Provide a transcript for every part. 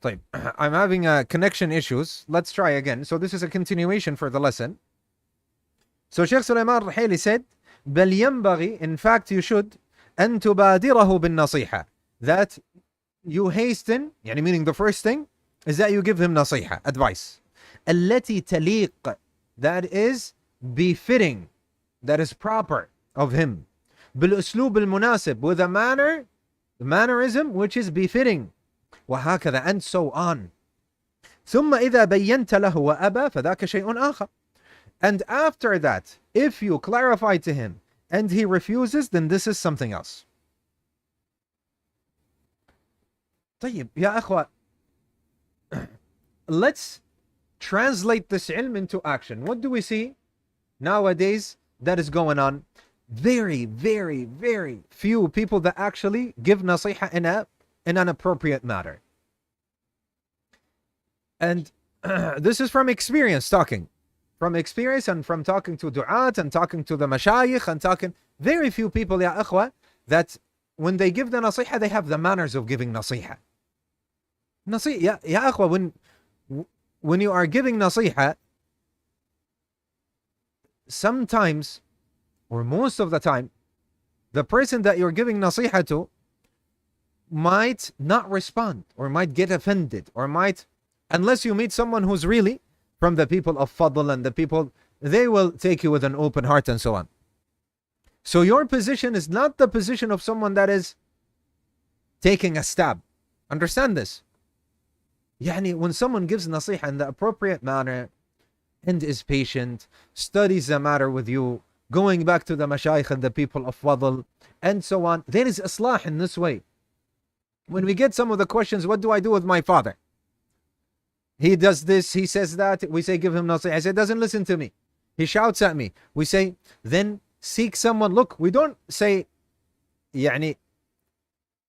طيب, I'm having connection issues. Let's try again. So this is a continuation for the lesson. So Shaykh Sulayma al-Ruhaili said, بل ينبغي, in fact you should, أن تبادره بالنصيحة. That you hasten, يعني meaning the first thing, is that you give him nasiha, advice. التي تليق, that is befitting, that is proper of him. بالأسلوب المناسب, with a manner, the mannerism which is befitting. وهكذا, and so on. ثم إذا بينت له وأبى فذاك شيء آخر. And after that, if you clarify to him and he refuses, then this is something else. طيب يا أخوة, let's translate this ilm into action. What do we see nowadays that is going on? Very, very, very few people that actually give nasiha in an appropriate manner. And this is from experience talking. From experience and from talking to du'at and talking to the mashayikh and talking. Very few people, ya akhwa, that when they give the nasiha, they have the manners of giving nasiha. Ya akhwa, when you are giving nasiha, sometimes, or most of the time, the person that you're giving nasiha to might not respond, or might get offended, or might, unless you meet someone who's really from the people of fadl and the people, they will take you with an open heart and so on. So your position is not the position of someone that is taking a stab. Understand this? Yani, when someone gives nasiha in the appropriate manner and is patient, studies the matter with you, going back to the mashayikh and the people of fadl and so on, there is islah in this way. When we get some of the questions, what do I do with my father? He does this, he says that, we say give him nasiha. I say, doesn't listen to me. He shouts at me. We say, then seek someone. Look, we don't say, yani,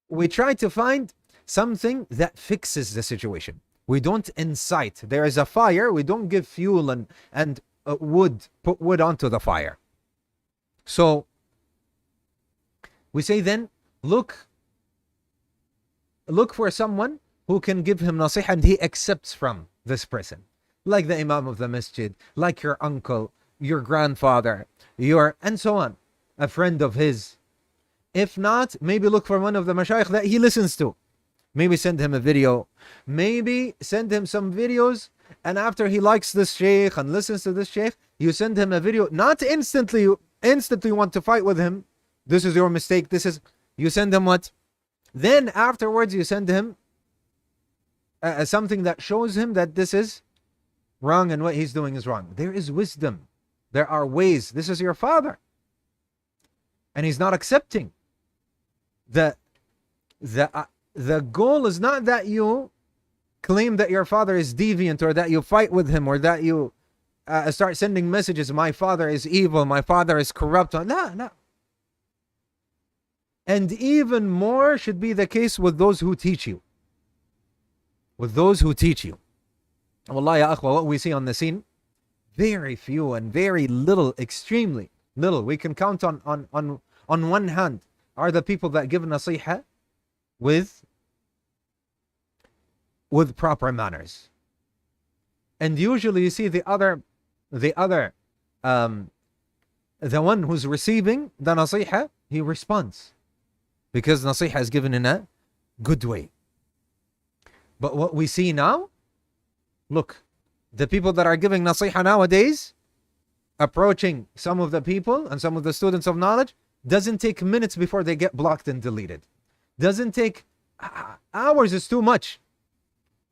we try to find something that fixes the situation. We don't incite. There is a fire, we don't give fuel and wood, put wood onto the fire. So, we say then, look for someone who can give him nasiha and he accepts from this person. Like the Imam of the masjid, like your uncle, your grandfather, and so on. A friend of his. If not, maybe look for one of the mashayikh that he listens to. Maybe send him a video. Maybe send him some videos, and after he likes this shaykh and listens to this shaykh, you send him a video. Not instantly want to fight with him. This is your mistake. You send him what? Then afterwards you send him something that shows him that this is wrong and what he's doing is wrong. There is wisdom. There are ways. This is your father. And he's not accepting. The goal is not that you claim that your father is deviant, or that you fight with him, or that you start sending messages, my father is evil, my father is corrupt. No. And even more should be the case with those who teach you. With those who teach you. Wallahi ya akhwa, what we see on the scene, very few and very little, extremely little, we can count on one hand, are the people that give nasiha with proper manners. And usually you see the one who's receiving the nasiha, he responds, because nasiha is given in a good way. But what we see now, look, the people that are giving nasiha nowadays, approaching some of the people and some of the students of knowledge, doesn't take minutes before they get blocked and deleted. Doesn't take hours, is too much.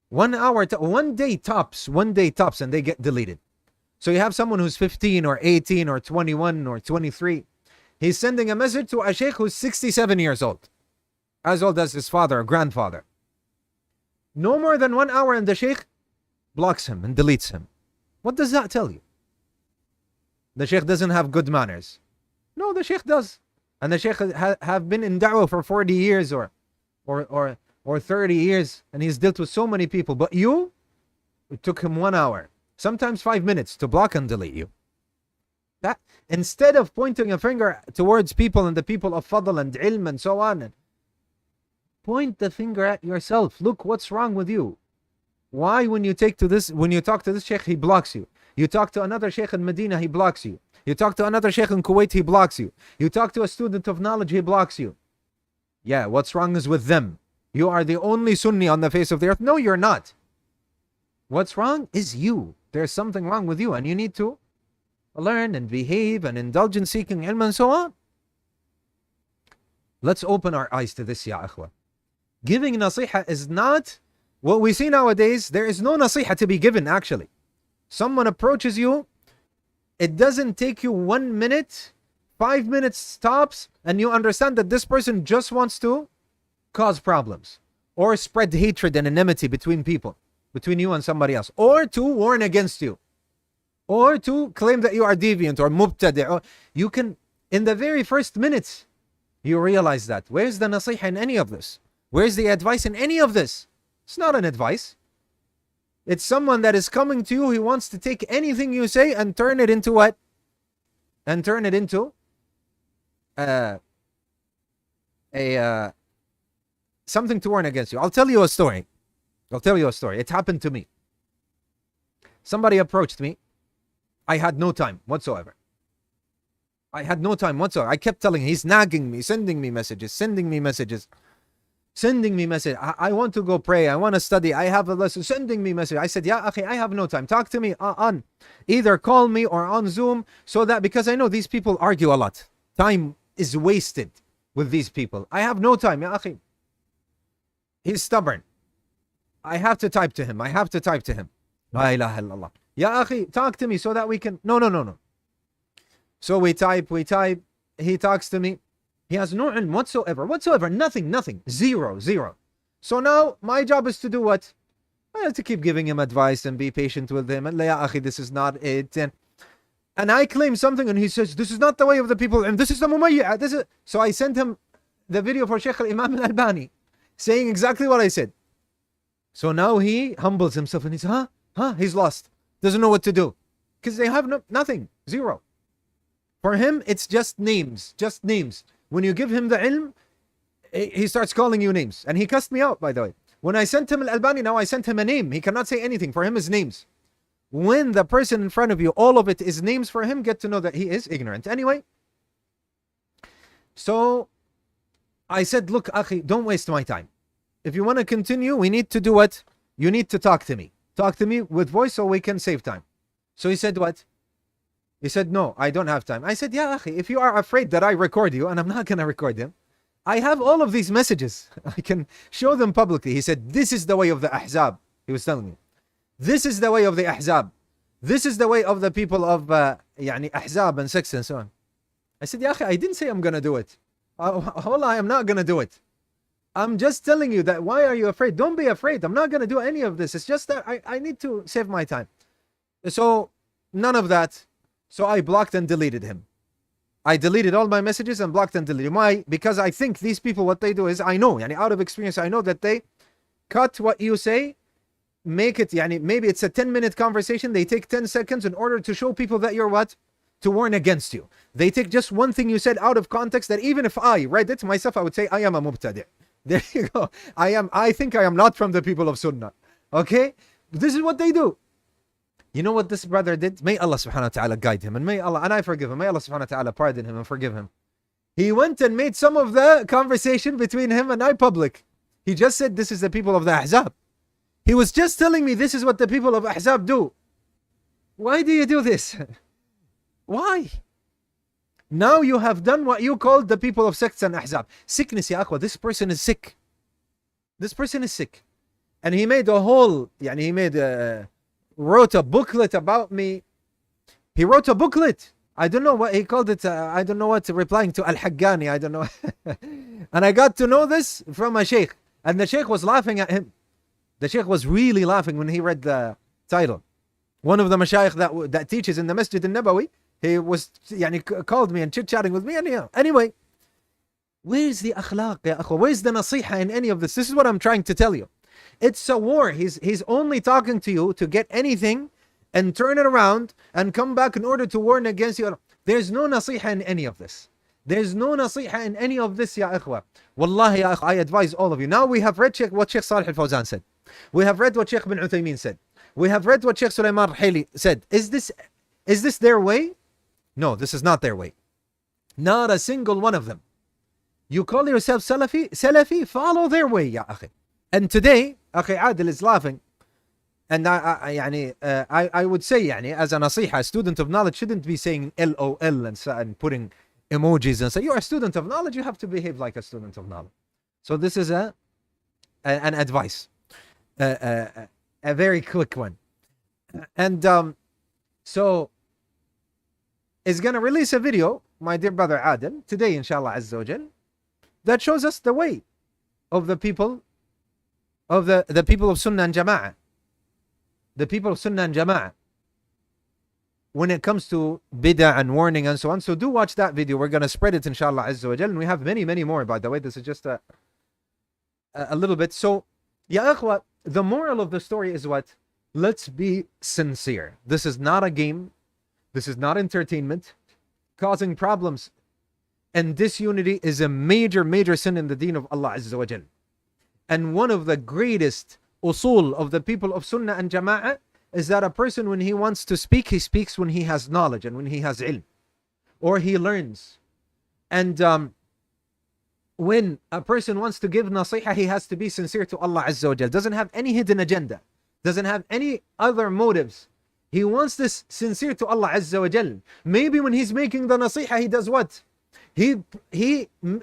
1 hour, 1 day tops, and they get deleted. So you have someone who's 15 or 18 or 21 or 23. He's sending a message to a shaykh who's 67 years old, as old as his father or grandfather. No more than 1 hour and the shaykh blocks him and deletes him. What does that tell you? The shaykh doesn't have good manners. No, the shaykh does. And the shaykh have been in da'wah for 40 years or 30 years, and he's dealt with so many people. But it took him 1 hour, sometimes 5 minutes to block and delete you. That, instead of pointing a finger towards people and the people of fadl and ilm and so on, point the finger at yourself. Look what's wrong with you. Why when you talk to this Shaykh, he blocks you. You talk to another Shaykh in Medina, he blocks you. You talk to another Shaykh in Kuwait, he blocks you. You talk to a student of knowledge, he blocks you. Yeah, what's wrong is with them. You are the only Sunni on the face of the earth. No, you're not. What's wrong is you. There's something wrong with you, and you need to learn and behave and indulge in seeking ilm and so on. Let's open our eyes to this, ya akhwa. Giving nasiha is not what we see nowadays. There is no nasiha to be given, actually. Someone approaches you, it doesn't take you 1 minute, 5 minutes tops, and you understand that this person just wants to cause problems or spread hatred and enmity between people, between you and somebody else, or to warn against you, or to claim that you are deviant or mubtadi'. Or you can, in the very first minutes, you realize that. Where's the nasiha in any of this? Where's the advice in any of this? It's not an advice. It's someone that is coming to you. He wants to take anything you say and turn it into what? And turn it into something to warn against you. I'll tell you a story. It happened to me. Somebody approached me. I had no time whatsoever. I kept telling him, he's nagging me, sending me messages. I want to go pray. I want to study. I have a lesson. Sending me message. I said, yeah, akhi, I have no time. Talk to me on either call me or on Zoom, so that, because I know these people argue a lot. Time is wasted with these people. I have no time, ya akhi. He's stubborn. I have to type to him. La ilaha illallah. Ya akhi, talk to me so that we can. No. So we type. He talks to me. He has no ilm whatsoever. Nothing. Zero. So now my job is to do what? I have to keep giving him advice and be patient with him. And ya akhi, this is not it. And I claim something and he says, this is not the way of the people. And this is the mumayya. So I sent him the video for Shaykh Imam Al-Albani saying exactly what I said. So now he humbles himself and he says, he's lost. Doesn't know what to do. Because they have nothing. Zero. For him, it's just names. When you give him the ilm, he starts calling you names. And he cussed me out, by the way. When I sent him Al-Albani, now I sent him a name. He cannot say anything. For him, it's names. When the person in front of you, all of it is names for him, get to know that he is ignorant. Anyway, so I said, look, akhi, don't waste my time. If you want to continue, we need to do what? You need to talk to me. Talk to me with voice so we can save time. So he said what? He said, no, I don't have time. I said, yeah, akhi, if you are afraid that I record you, and I'm not going to record them, I have all of these messages. I can show them publicly. He said, this is the way of the Ahzab. He was telling me. This is the way of the Ahzab. This is the way of the people of Ahzab and sects and so on. I said, ya akhi, I didn't say I'm going to do it. Wallah, I am not going to do it. I'm just telling you that. Why are you afraid? Don't be afraid. I'm not going to do any of this. It's just that I need to save my time. So none of that. So I blocked and deleted him. I deleted all my messages and blocked and deleted. Why? Because I think these people, what they do is, I know, out of experience, I know that they cut what you say, make it, maybe it's a 10-minute conversation. They take 10 seconds in order to show people that you're what? To warn against you. They take just one thing you said out of context, that even if I read it myself, I would say, I am a mubtadi'. There you go. I think I am not from the people of Sunnah. Okay? This is what they do. You know what this brother did? May Allah subhanahu wa ta'ala guide him, and I forgive him. May Allah subhanahu wa ta'ala pardon him and forgive him. He went and made some of the conversation between him and I public. He just said, this is the people of the Ahzab. He was just telling me this is what the people of Ahzab do. Why do you do this? Why? Now you have done what you called the people of sects and Ahzab. Sickness, ya akhwa. This person is sick. And he made a whole, wrote a booklet about me. He wrote a booklet. I don't know what he called it. I don't know what, replying to Al-Haqqan. I don't know. And I got to know this from a Shaykh. And the Shaykh was laughing at him. The Shaykh was really laughing when he read the title. One of the Mashayikh that teaches in the Masjid al-Nabawi, he was, called me and chit-chatting with me. And anyway, where's the akhlaq, ya akhwa? Where's the nasiha in any of this? This is what I'm trying to tell you. It's a war. He's only talking to you to get anything and turn it around and come back in order to warn against you. There's no nasiha in any of this. There's no nasiha in any of this, ya ikhwa. Wallahi, ya ikhwa, I advise all of you. Now we have read what Shaykh Salih al-Fawzan said. We have read what Shaykh bin Uthaymeen said. We have read what Shaykh Sulayma said. Is this their way? No, this is not their way. Not a single one of them. You call yourself Salafi, follow their way, ya akhi. And today, Akhi Adil is laughing. And I would say, as a nasiha, a student of knowledge shouldn't be saying LOL and putting emojis and say, you're a student of knowledge, you have to behave like a student of knowledge. So this is an advice. A very quick one. And so, is going to release a video, my dear brother Adil, today, inshallah Azza wa Jal, that shows us the way of the people of the people of Sunnah and Jama'ah. The people of Sunnah and Jama'ah. When it comes to bid'ah and warning and so on. So do watch that video. We're going to spread it, inshallah Azza wa Jal. And we have many, many more, by the way. This is just a little bit. So, ya akhwa, the moral of the story is what? Let's be sincere. This is not a game. This is not entertainment. Causing problems and disunity is a major, major sin in the deen of Allah Azza wa Jal. And one of the greatest usul of the people of Sunnah and Jama'ah is that a person, when he wants to speak, he speaks when he has knowledge and when he has ilm. Or he learns. And when a person wants to give nasiha, he has to be sincere to Allah Azza wa Jal. Doesn't have any hidden agenda. Doesn't have any other motives. He wants this sincere to Allah Azza wa Jal. Maybe when he's making the nasiha, he does what? He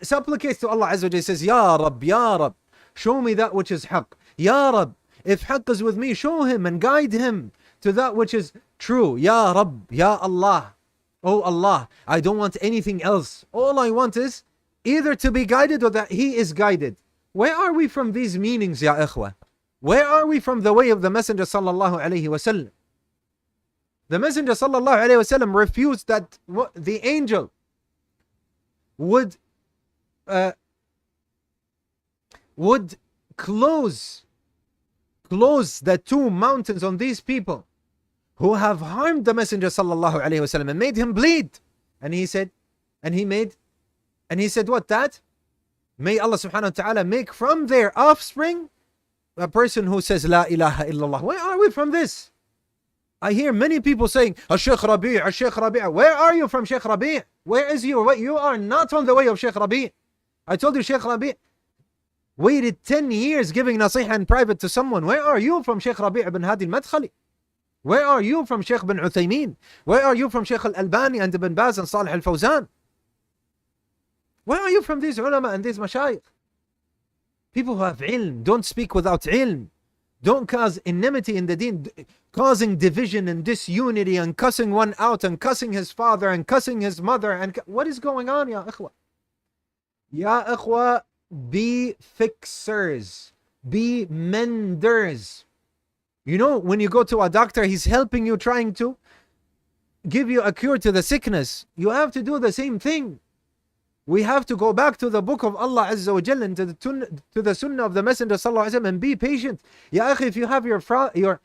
supplicates to Allah Azza wa Jal. He says, Ya Rab, show me that which is haqq. Ya Rab, if haqq is with me, show him and guide him to that which is true. Ya Rab, Ya Allah. Oh Allah, I don't want anything else. All I want is either to be guided or that he is guided. Where are we from these meanings, ya ikhwa? Where are we from the way of the Messenger sallallahu alayhi wa sallam? The Messenger sallallahu alayhi wa sallam refused that the angel would close the two mountains on these people who have harmed the Messenger sallallahu alayhi wa sallam and made him bleed. And he said what? That may Allah subhanahu wa ta'ala make from their offspring a person who says La ilaha illallah. Where are we from this? I hear many people saying, Shaykh Rabi'. Where are you from, Shaykh Rabi'? Where is you? You are not on the way of Shaykh Rabi'. I told you, Shaykh Rabi' waited 10 years giving nasiha in private to someone. Where are you from, Shaykh Rabi' ibn Hadi al-Madkhali? Where are you from, Shaykh bin Uthaymeen? Where are you from, Shaykh al-Albani and Ibn Baz and Salih al-Fawzan? Where are you from these ulama and these mashayikh? People who have ilm, don't speak without ilm. Don't cause enmity in the deen, causing division and disunity and cussing one out and cussing his father and cussing his mother. And what is going on, ya ikhwa? Ya ikhwa, be fixers, be menders. You know, when you go to a doctor, he's helping you, trying to give you a cure to the sickness. You have to do the same thing. We have to go back to the book of Allah Azza wa Jalla and to the sunnah of the Messenger Sallallahu Alaihi Wasallam and be patient. Ya akhi, if you have your father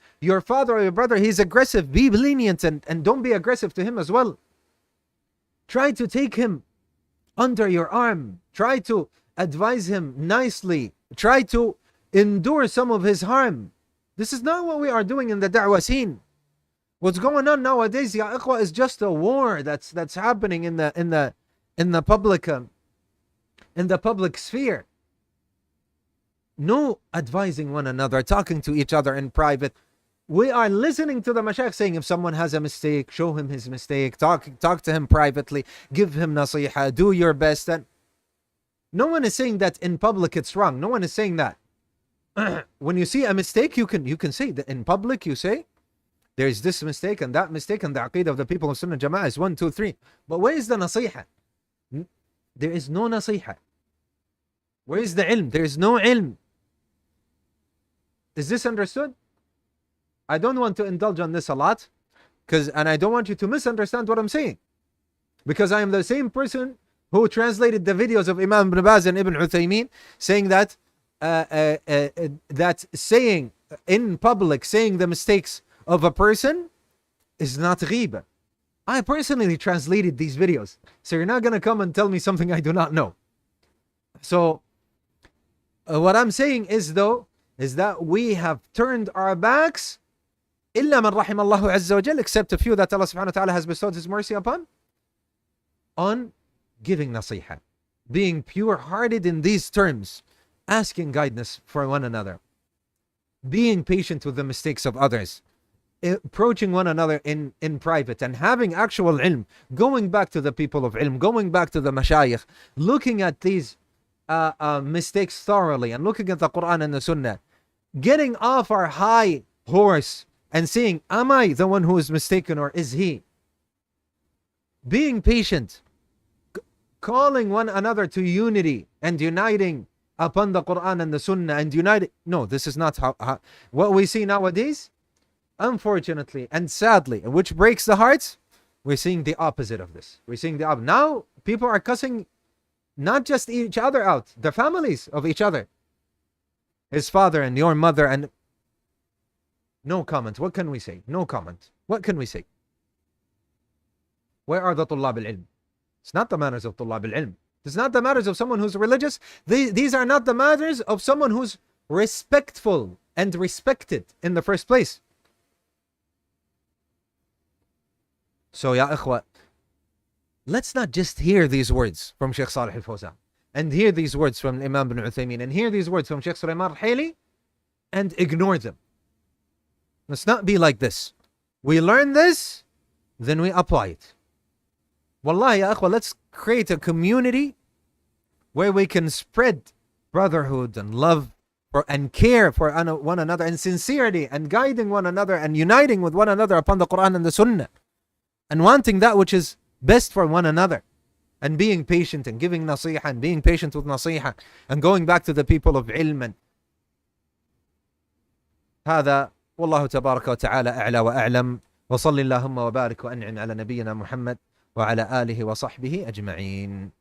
or your brother, he's aggressive, be lenient and don't be aggressive to him as well. Try to take him under your arm. Try to advise him nicely. Try to endure some of his harm. This is not what we are doing in the da'wah scene. What's going on nowadays, ya ikhwa, is just a war that's happening in the public sphere. No advising one another, talking to each other in private. We are listening to the mashayikh saying, if someone has a mistake, show him his mistake, talk to him privately, give him nasiha, do your best. And no one is saying that in public it's wrong. No one is saying that. When you see a mistake, you can say that in public. You say there's this mistake and that mistake, and the aqeedah of the people of Sunnah Jama'ah is 1, 2, 3. But where is the nasiha? There is no nasiha. Where is the ilm? There is no ilm. Is this understood? I don't want to indulge on this a lot, and I don't want you to misunderstand what I'm saying, because I am the same person who translated the videos of Imam Ibn Baz and Ibn Uthaymeen saying that that saying in public, saying the mistakes of a person is not ghiba. I personally translated these videos, so you're not going to come and tell me something I do not know. So what I'm saying is, though, is that we have turned our backs, إِلَّا مَنْ رَحِمَ اللَّهُ عَزَّ وَجَلَّ, except a few that Allah subhanahu wa ta'ala has bestowed His mercy upon, on giving nasiha, being pure-hearted in these terms, asking guidance for one another, being patient with the mistakes of others, approaching one another in private and having actual ilm, going back to the people of ilm, going back to the mashayikh, looking at these mistakes thoroughly and looking at the Quran and the Sunnah, getting off our high horse and seeing, am I the one who is mistaken or is he? Being patient, calling one another to unity and uniting upon the Quran and the Sunnah and uniting. No, this is not how what we see nowadays. Unfortunately and sadly, which breaks the hearts, we're seeing the opposite of this. We're seeing the opposite. Now, people are cussing not just each other out, the families of each other. His father and your mother, and no comment. What can we say? No comment. What can we say? Where are the Tullab al-Ilm? It's not the matters of Tullab al-Ilm. It's not the matters of someone who's religious. These are not the matters of someone who's respectful and respected in the first place. So, ya ikhwa, let's not just hear these words from Shaykh Salih al-Fawzan, and hear these words from Imam ibn Uthaymeen, and hear these words from Shaykh Sulayma al-Hayli, and ignore them. Let's not be like this. We learn this, then we apply it. Wallahi, ya ikhwa, let's create a community where we can spread brotherhood and love and care for one another, and sincerity, and guiding one another, and uniting with one another upon the Quran and the Sunnah, and wanting that which is best for one another, and being patient and giving nasiha and being patient with nasiha and going back to the people of ilm. هذا والله تبارك وتعالى أعلى وأعلم وصل اللهم وبارك وأنعم على نبينا محمد وعلى آله وصحبه أجمعين.